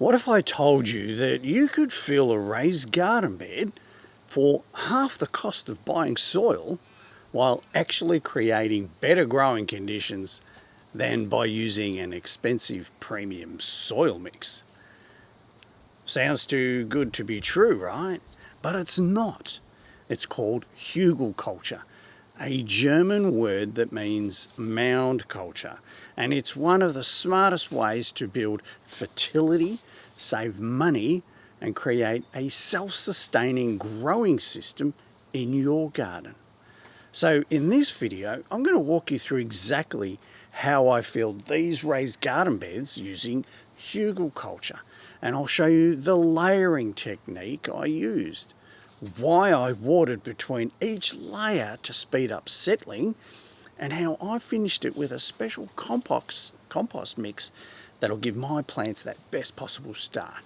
What if I told you that you could fill a raised garden bed for half the cost of buying soil while actually creating better growing conditions than by using an expensive premium soil mix? Sounds too good to be true, right? But it's not. It's called Hugelkultur, a German word that means mound culture. And it's one of the smartest ways to build fertility, save money, and create a self-sustaining growing system in your garden. So in this video, I'm going to walk you through exactly how I filled these raised garden beds using Hugelkultur. And I'll show you the layering technique I used, why I watered between each layer to speed up settling, and how I finished it with a special compost mix that'll give my plants that best possible start.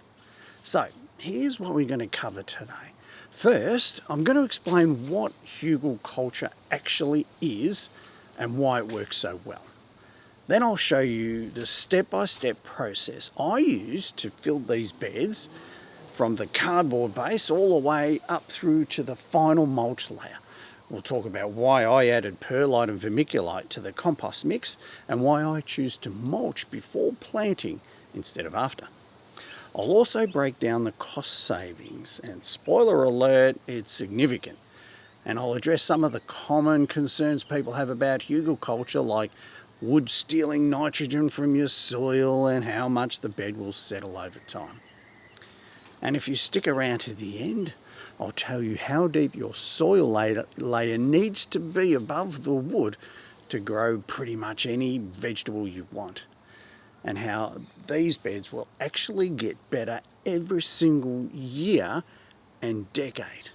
So here's what we're going to cover today. First, I'm going to explain what Hugelkultur actually is and why it works so well. Then I'll show you the step-by-step process I used to fill these beds from the cardboard base all the way up through to the final mulch layer. We'll talk about why I added perlite and vermiculite to the compost mix and why I choose to mulch before planting instead of after. I'll also break down the cost savings, and spoiler alert, it's significant. And I'll address some of the common concerns people have about Hugelkultur, like wood stealing nitrogen from your soil and how much the bed will settle over time. And if you stick around to the end, I'll tell you how deep your soil layer needs to be above the wood to grow pretty much any vegetable you want, and how these beds will actually get better every single year and decade.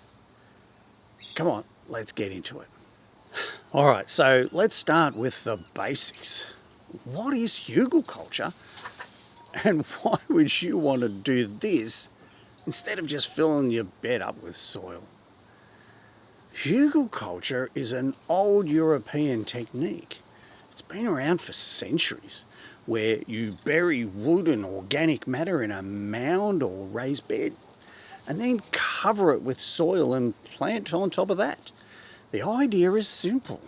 Come on, let's get into it. All right, so let's start with the basics. What is Hugelkultur, and why would you want to do this instead of just filling your bed up with soil? Hugelkultur is an old European technique. It's been around for centuries, where you bury wood and organic matter in a mound or raised bed, and then cover it with soil and plant on top of that. The idea is simple.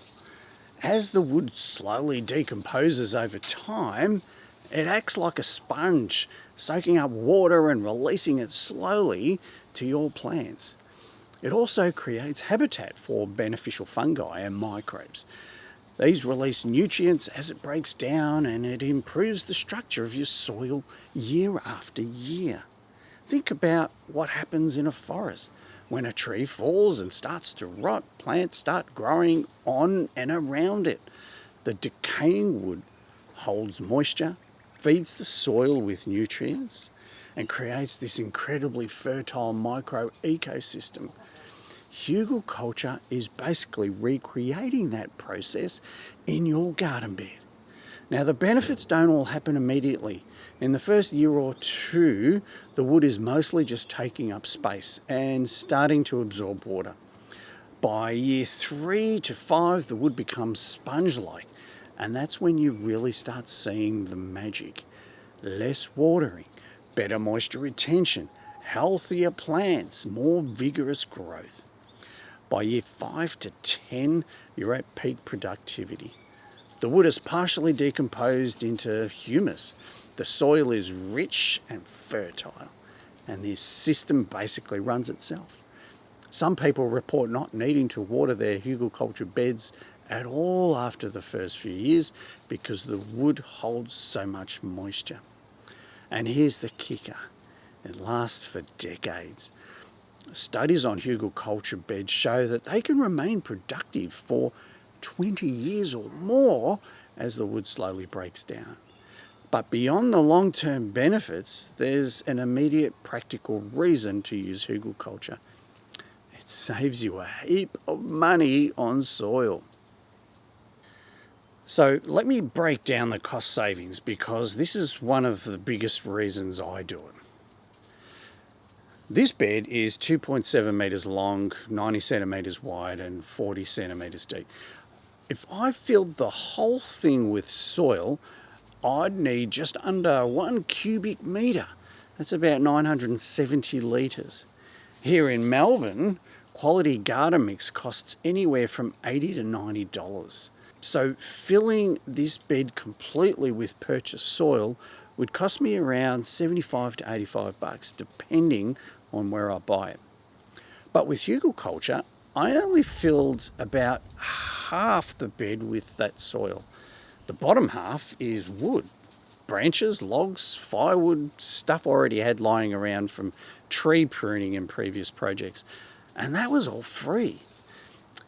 As the wood slowly decomposes over time, it acts like a sponge, soaking up water and releasing it slowly to your plants. It also creates habitat for beneficial fungi and microbes. These release nutrients as it breaks down, and it improves the structure of your soil year after year. Think about what happens in a forest. When a tree falls and starts to rot, plants start growing on and around it. The decaying wood holds moisture, feeds the soil with nutrients, and creates this incredibly fertile micro ecosystem. Hugelkultur is basically recreating that process in your garden bed. Now, the benefits don't all happen immediately. In the first year or two, the wood is mostly just taking up space and starting to absorb water. By year 3 to 5, the wood becomes sponge-like, and that's when you really start seeing the magic. Less watering, better moisture retention, healthier plants, more vigorous growth. By year 5 to 10, you're at peak productivity. The wood is partially decomposed into humus. The soil is rich and fertile, and this system basically runs itself. Some people report not needing to water their Hugelkultur beds at all after the first few years because the wood holds so much moisture. And here's the kicker. It lasts for decades. Studies on Hugelkultur beds show that they can remain productive for 20 years or more as the wood slowly breaks down. But beyond the long-term benefits, there's an immediate practical reason to use Hugelkultur. It saves you a heap of money on soil. So let me break down the cost savings, because this is one of the biggest reasons I do it. This bed is 2.7 metres long, 90 centimetres wide and 40 centimetres deep. If I filled the whole thing with soil, I'd need just under 1 cubic metre. That's about 970 litres. Here in Melbourne, quality garden mix costs anywhere from $80 to $90. So filling this bed completely with purchased soil would cost me around $75 to $85, depending on where I buy it. But with Hugelkultur, I only filled about half the bed with that soil. The bottom half is wood, branches, logs, firewood, stuff I already had lying around from tree pruning in previous projects. And that was all free.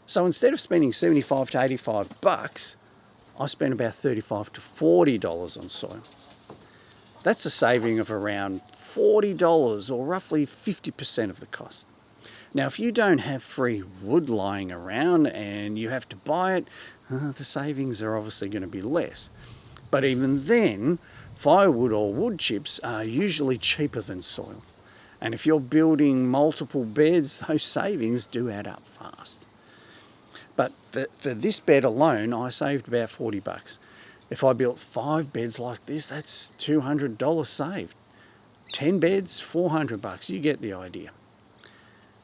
So instead of spending $75 to $85, I spent about $35 to $40 on soil. That's a saving of around $40, or roughly 50% of the cost. Now, if you don't have free wood lying around and you have to buy it, the savings are obviously going to be less. But even then, firewood or wood chips are usually cheaper than soil. And if you're building multiple beds, those savings do add up fast. But for this bed alone, I saved about $40. If I built 5 beds like this, that's $200 saved. 10 beds, $400. You get the idea.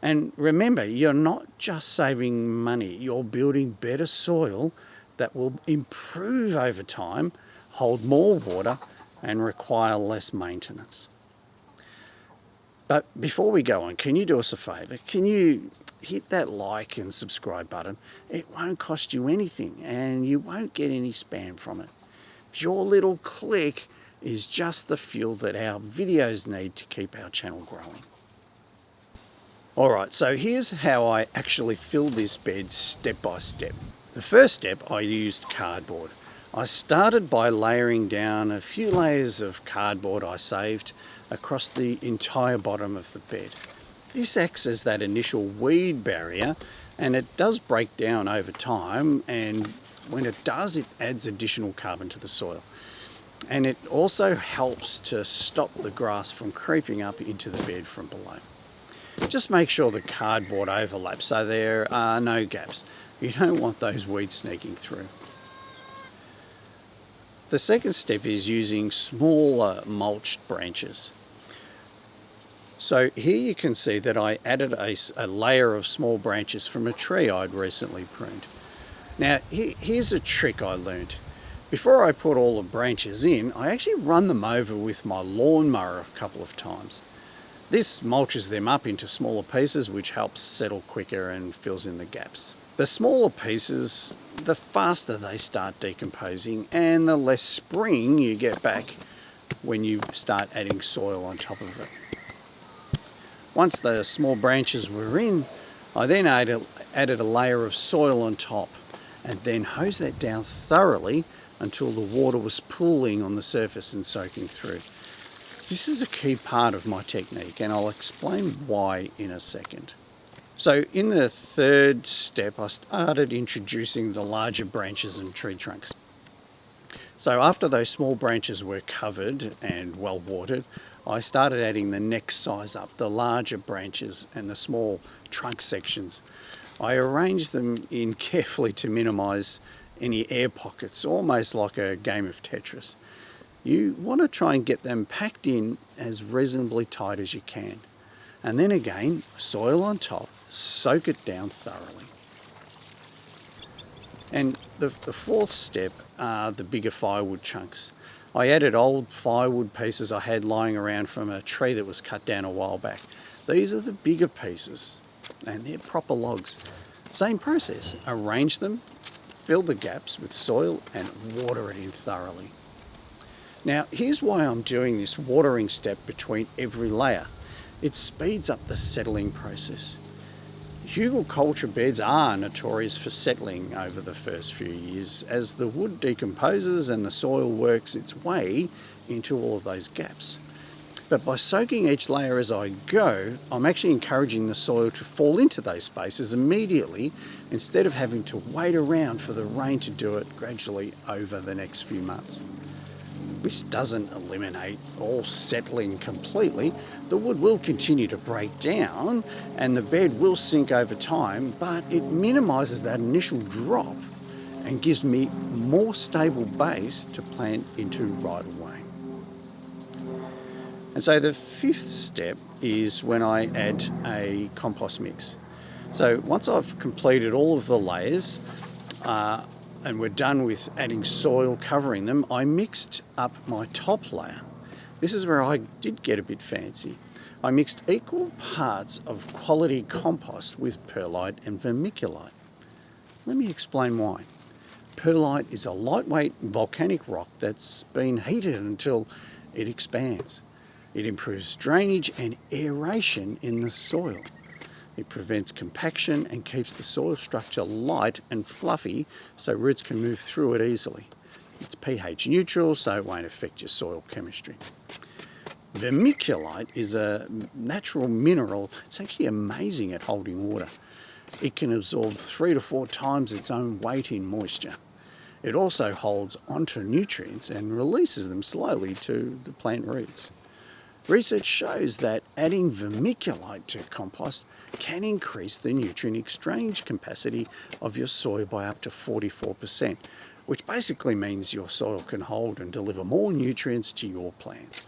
And remember, you're not just saving money, you're building better soil that will improve over time, hold more water, and require less maintenance. But before we go on, can you do us a favour? Can you hit that like and subscribe button? It won't cost you anything and you won't get any spam from it. Your little click is just the fuel that our videos need to keep our channel growing. Alright, so here's how I actually fill this bed step by step. The first step, I used cardboard. I started by layering down a few layers of cardboard I saved across the entire bottom of the bed. This acts as that initial weed barrier, and it does break down over time, and when it does, it adds additional carbon to the soil. And it also helps to stop the grass from creeping up into the bed from below. Just make sure the cardboard overlaps so there are no gaps. You don't want those weeds sneaking through. The second step is using smaller mulched branches. So here you can see that I added a layer of small branches from a tree I'd recently pruned. Now here's a trick I learned. Before I put all the branches in, I actually run them over with my lawnmower a couple of times. This mulches them up into smaller pieces, which helps settle quicker and fills in the gaps. The smaller pieces, the faster they start decomposing and the less spring you get back when you start adding soil on top of it. Once the small branches were in, I then added a layer of soil on top and then hosed that down thoroughly until the water was pooling on the surface and soaking through. This is a key part of my technique, and I'll explain why in a second. So in the third step, I started introducing the larger branches and tree trunks. So after those small branches were covered and well watered, I started adding the next size up, the larger branches and the small trunk sections. I arranged them in carefully to minimize any air pockets, almost like a game of Tetris. You want to try and get them packed in as reasonably tight as you can. And then again, soil on top, soak it down thoroughly. And the fourth step are the bigger firewood chunks. I added old firewood pieces I had lying around from a tree that was cut down a while back. These are the bigger pieces, and they're proper logs. Same process, arrange them, fill the gaps with soil and water it in thoroughly. Now here's why I'm doing this watering step between every layer. It speeds up the settling process. Hugelkultur beds are notorious for settling over the first few years as the wood decomposes and the soil works its way into all of those gaps. But by soaking each layer as I go, I'm actually encouraging the soil to fall into those spaces immediately instead of having to wait around for the rain to do it gradually over the next few months. This doesn't eliminate all settling completely. The wood will continue to break down and the bed will sink over time, but it minimises that initial drop and gives me more stable base to plant into right away. And so the fifth step is when I add a compost mix. So once I've completed all of the layers and we're done with adding soil covering them, I mixed up my top layer. This is where I did get a bit fancy. I mixed equal parts of quality compost with perlite and vermiculite. Let me explain why. Perlite is a lightweight volcanic rock that's been heated until it expands. It improves drainage and aeration in the soil. It prevents compaction and keeps the soil structure light and fluffy so roots can move through it easily. It's pH neutral, so it won't affect your soil chemistry. Vermiculite is a natural mineral that's actually amazing at holding water. It can absorb 3 to 4 times its own weight in moisture. It also holds onto nutrients and releases them slowly to the plant roots. Research shows that adding vermiculite to compost can increase the nutrient exchange capacity of your soil by up to 44%, which basically means your soil can hold and deliver more nutrients to your plants.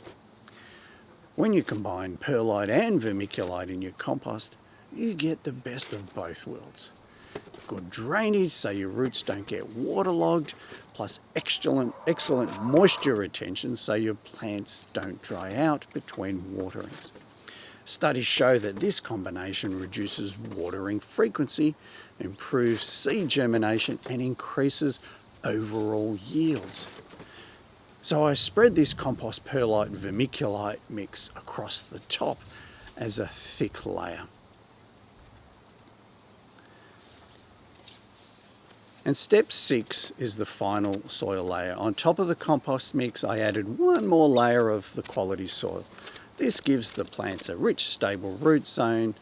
When you combine perlite and vermiculite in your compost, you get the best of both worlds. Good drainage so your roots don't get waterlogged, plus excellent moisture retention so your plants don't dry out between waterings. Studies show that this combination reduces watering frequency, improves seed germination and increases overall yields. So I spread this compost perlite vermiculite mix across the top as a thick layer. And step 6 is the final soil layer. On top of the compost mix, I added one more layer of the quality soil. This gives the plants a rich, stable root zone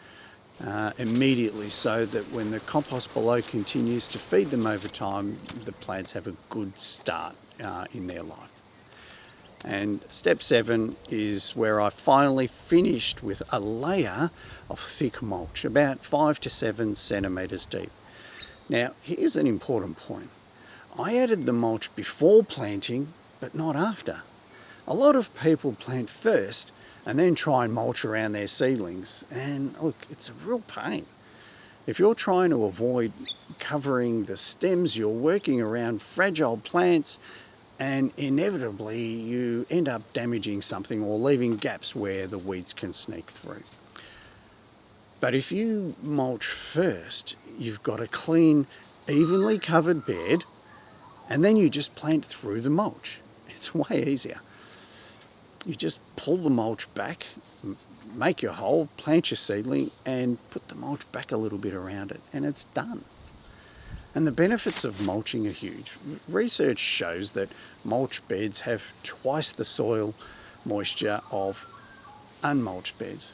immediately so that when the compost below continues to feed them over time, the plants have a good start in their life. And step 7 is where I finally finished with a layer of thick mulch, about 5 to 7 centimetres deep. Now, here's an important point. I added the mulch before planting, but not after. A lot of people plant first and then try and mulch around their seedlings. And look, it's a real pain. If you're trying to avoid covering the stems, you're working around fragile plants and inevitably you end up damaging something or leaving gaps where the weeds can sneak through. But if you mulch first, you've got a clean, evenly covered bed, and then you just plant through the mulch. It's way easier. You just pull the mulch back, make your hole, plant your seedling, and put the mulch back a little bit around it, and it's done. And the benefits of mulching are huge. Research shows that mulch beds have twice the soil moisture of unmulched beds.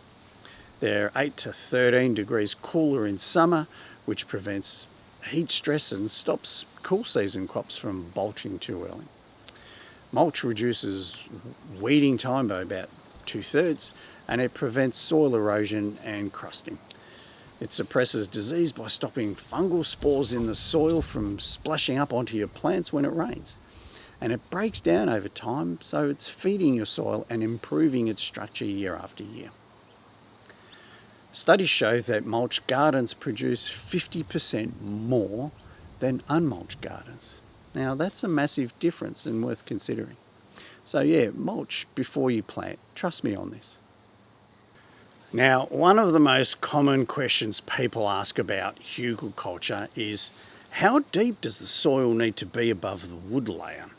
They're 8 to 13 degrees cooler in summer, which prevents heat stress and stops cool season crops from bolting too early. Mulch reduces weeding time by about 2/3, and it prevents soil erosion and crusting. It suppresses disease by stopping fungal spores in the soil from splashing up onto your plants when it rains. And it breaks down over time, so it's feeding your soil and improving its structure year after year. Studies show that mulched gardens produce 50% more than unmulched gardens. Now that's a massive difference and worth considering. So yeah, mulch before you plant. Trust me on this. Now, one of the most common questions people ask about hugelkultur is how deep does the soil need to be above the wood layer?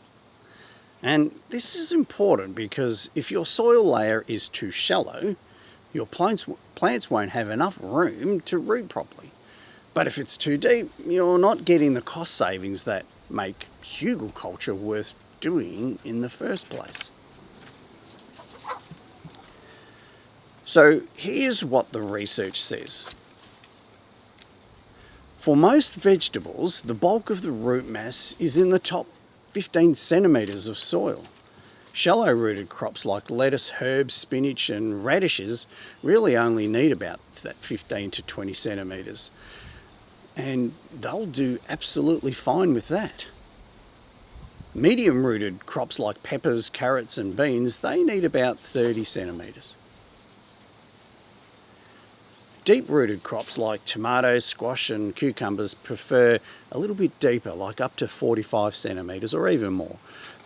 And this is important because if your soil layer is too shallow, your plants won't have enough room to root properly. But if it's too deep, you're not getting the cost savings that make hugelkultur worth doing in the first place. So here's what the research says. For most vegetables, the bulk of the root mass is in the top 15 centimetres of soil. Shallow-rooted crops like lettuce, herbs, spinach and radishes really only need about that 15 to 20 centimetres. And they'll do absolutely fine with that. Medium-rooted crops like peppers, carrots and beans, they need about 30 centimetres. Deep-rooted crops like tomatoes, squash and cucumbers prefer a little bit deeper, like up to 45 centimetres or even more.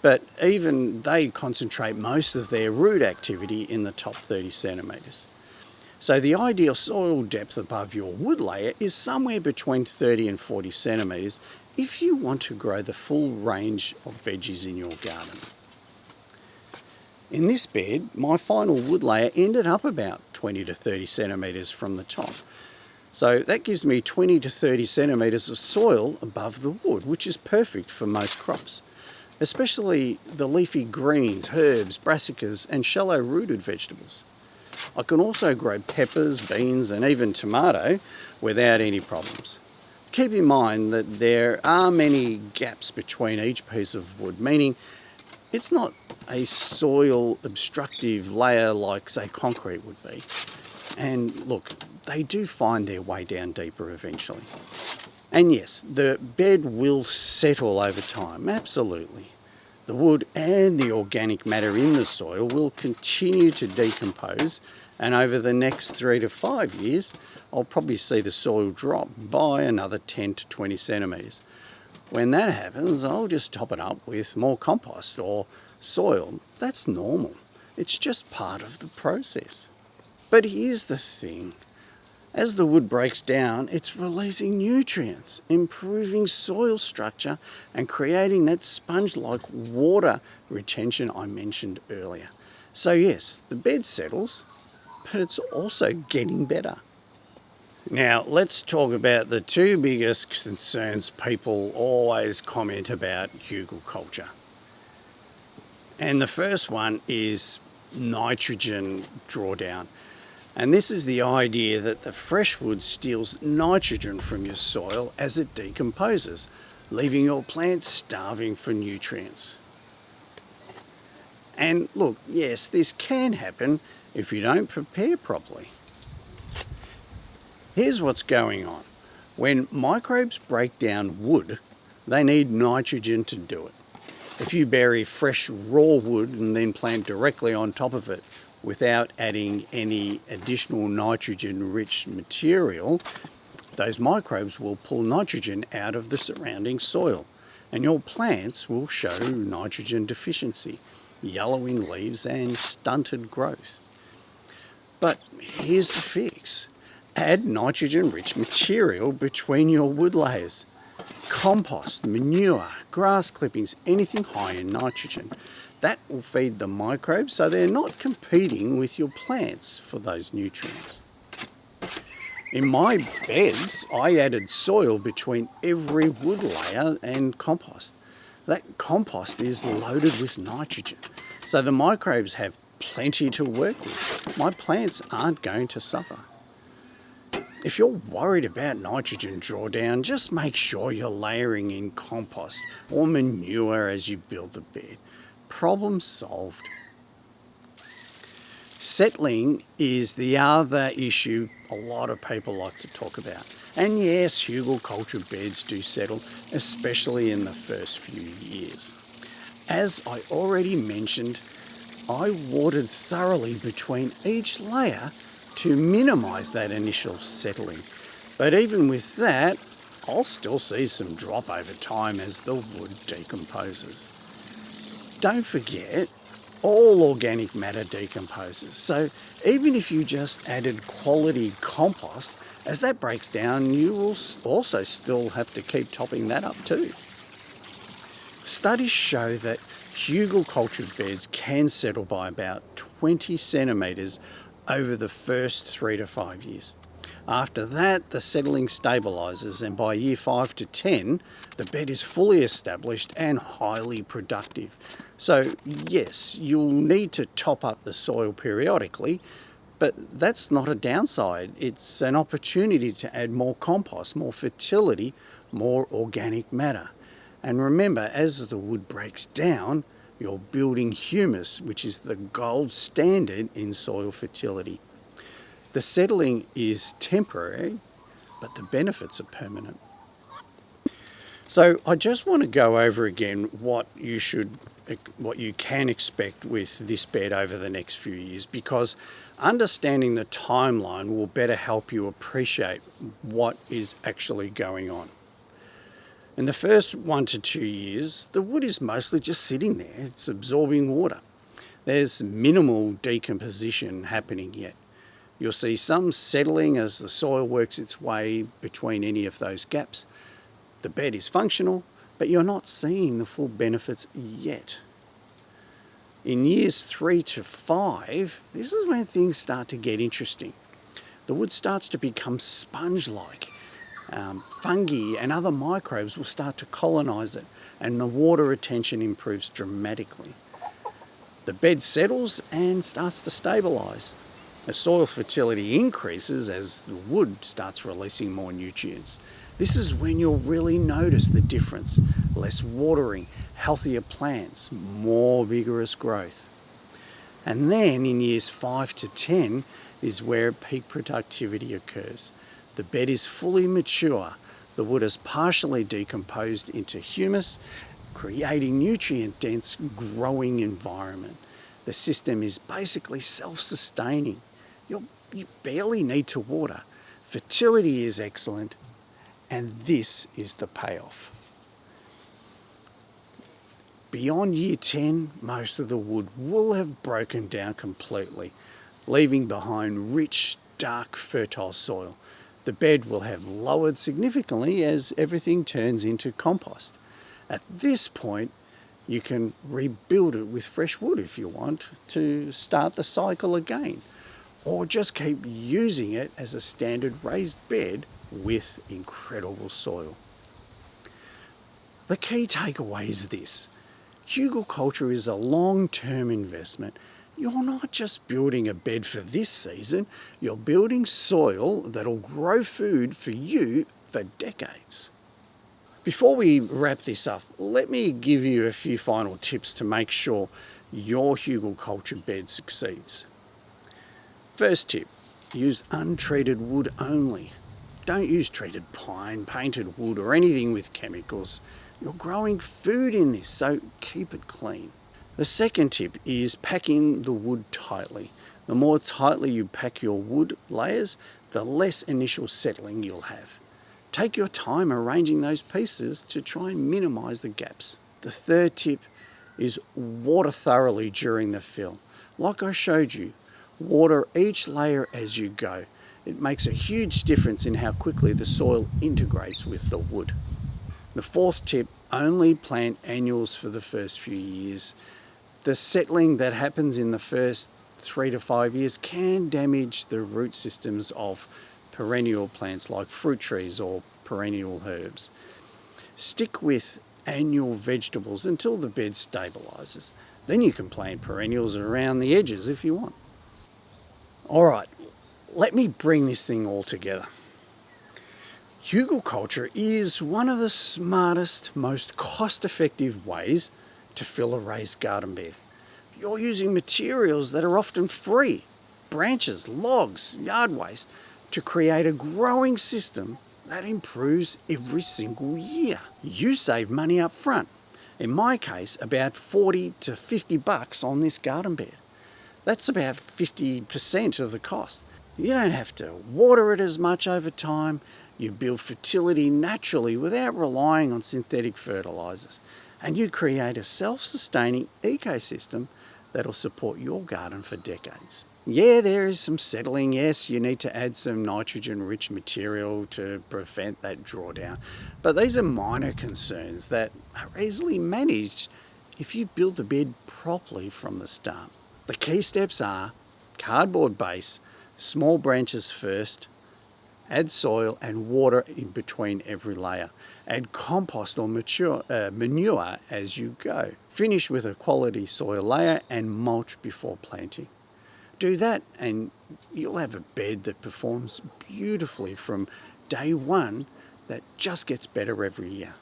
But even they concentrate most of their root activity in the top 30 centimetres. So the ideal soil depth above your wood layer is somewhere between 30 and 40 centimetres if you want to grow the full range of veggies in your garden. In this bed, my final wood layer ended up about 20 to 30 centimetres from the top. So that gives me 20 to 30 centimetres of soil above the wood, which is perfect for most crops, especially the leafy greens, herbs, brassicas and shallow-rooted vegetables. I can also grow peppers, beans and even tomato without any problems. Keep in mind that there are many gaps between each piece of wood, meaning it's not a soil obstructive layer like, say, concrete would be. And look, they do find their way down deeper eventually. And yes, the bed will settle over time, absolutely. The wood and the organic matter in the soil will continue to decompose, and over the next 3 to 5 years, I'll probably see the soil drop by another 10 to 20 centimetres. When that happens, I'll just top it up with more compost or soil. That's normal. It's just part of the process. But here's the thing. As the wood breaks down, it's releasing nutrients, improving soil structure and creating that sponge-like water retention I mentioned earlier. So yes, the bed settles, but it's also getting better. Now let's talk about the two biggest concerns people always comment about hugelkultur. And the first one is nitrogen drawdown. And this is the idea that the fresh wood steals nitrogen from your soil as it decomposes, leaving your plants starving for nutrients. And look, yes, this can happen if you don't prepare properly. Here's what's going on. When microbes break down wood, they need nitrogen to do it. If you bury fresh raw wood and then plant directly on top of it without adding any additional nitrogen-rich material, those microbes will pull nitrogen out of the surrounding soil, and your plants will show nitrogen deficiency, yellowing leaves and stunted growth. But here's the fix. Add nitrogen-rich material between your wood layers. Compost, manure, grass clippings, anything high in nitrogen. That will feed the microbes so they're not competing with your plants for those nutrients. In my beds, I added soil between every wood layer and compost. That compost is loaded with nitrogen, so the microbes have plenty to work with. My plants aren't going to suffer. If you're worried about nitrogen drawdown, just make sure you're layering in compost or manure as you build the bed. Problem solved. Settling is the other issue a lot of people like to talk about. And yes, hugelkultur beds do settle, especially in the first few years. As I already mentioned, I watered thoroughly between each layer to minimise that initial settling. But even with that, I'll still see some drop over time as the wood decomposes. Don't forget, all organic matter decomposes. So even if you just added quality compost, as that breaks down, you will also still have to keep topping that up too. Studies show that hugelkultur beds can settle by about 20 centimetres over the first 3 to 5 years. After that, the settling stabilises, and by year 5 to 10, the bed is fully established and highly productive. So yes, you'll need to top up the soil periodically, but that's not a downside. It's an opportunity to add more compost, more fertility, more organic matter. And remember, as the wood breaks down, you're building humus, which is the gold standard in soil fertility. The settling is temporary, but the benefits are permanent. So I just want to go over again what you can expect with this bed over the next few years, because understanding the timeline will better help you appreciate what is actually going on. In the first 1 to 2 years, the wood is mostly just sitting there. It's absorbing water. There's minimal decomposition happening yet. You'll see some settling as the soil works its way between any of those gaps. The bed is functional, but you're not seeing the full benefits yet. In years 3 to 5, this is when things start to get interesting. The wood starts to become sponge-like. Fungi and other microbes will start to colonize it, and the water retention improves dramatically. The bed settles and starts to stabilize. The soil fertility increases as the wood starts releasing more nutrients. This is when you'll really notice the difference. Less watering, healthier plants, more vigorous growth. And then in years 5 to 10 is where peak productivity occurs. The bed is fully mature. The wood is partially decomposed into humus, creating nutrient-dense growing environment. The system is basically self-sustaining. You barely need to water. Fertility is excellent, and this is the payoff. Beyond year 10, most of the wood will have broken down completely, leaving behind rich, dark, fertile soil. The bed will have lowered significantly as everything turns into compost. At this point, you can rebuild it with fresh wood if you want to start the cycle again, or just keep using it as a standard raised bed with incredible soil. The key takeaway is this: Hugelkultur is a long-term investment. You're not just building a bed for this season, you're building soil that'll grow food for you for decades. Before we wrap this up, let me give you a few final tips to make sure your Hugelkultur bed succeeds. First tip, use untreated wood only. Don't use treated pine, painted wood, or anything with chemicals. You're growing food in this, so keep it clean. The second tip is packing the wood tightly. The more tightly you pack your wood layers, the less initial settling you'll have. Take your time arranging those pieces to try and minimize the gaps. The third tip is water thoroughly during the fill. Like I showed you, water each layer as you go. It makes a huge difference in how quickly the soil integrates with the wood. The fourth tip, only plant annuals for the first few years. The settling that happens in the first 3 to 5 years can damage the root systems of perennial plants like fruit trees or perennial herbs. Stick with annual vegetables until the bed stabilizes. Then you can plant perennials around the edges if you want. All right, let me bring this thing all together. Hugelkultur is one of the smartest, most cost-effective ways to fill a raised garden bed. You're using materials that are often free, branches, logs, yard waste, to create a growing system that improves every single year. You save money up front. In my case, about 40 to 50 bucks on this garden bed. That's about 50% of the cost. You don't have to water it as much over time. You build fertility naturally without relying on synthetic fertilizers. And you create a self-sustaining ecosystem that'll support your garden for decades. Yeah, there is some settling. Yes, you need to add some nitrogen-rich material to prevent that drawdown. But these are minor concerns that are easily managed if you build the bed properly from the start. The key steps are cardboard base, small branches first, add soil and water in between every layer. Add compost or manure as you go. Finish with a quality soil layer and mulch before planting. Do that and you'll have a bed that performs beautifully from day one that just gets better every year.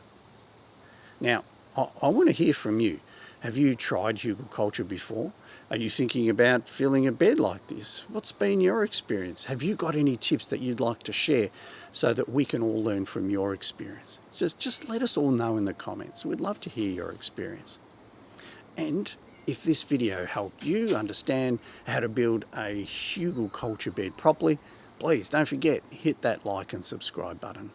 Now, I want to hear from you. Have you tried Hugelkultur before? Are you thinking about filling a bed like this? What's been your experience? Have you got any tips that you'd like to share so that we can all learn from your experience? Just let us all know in the comments. We'd love to hear your experience. And if this video helped you understand how to build a Hugelkultur bed properly, please don't forget, hit that like and subscribe button.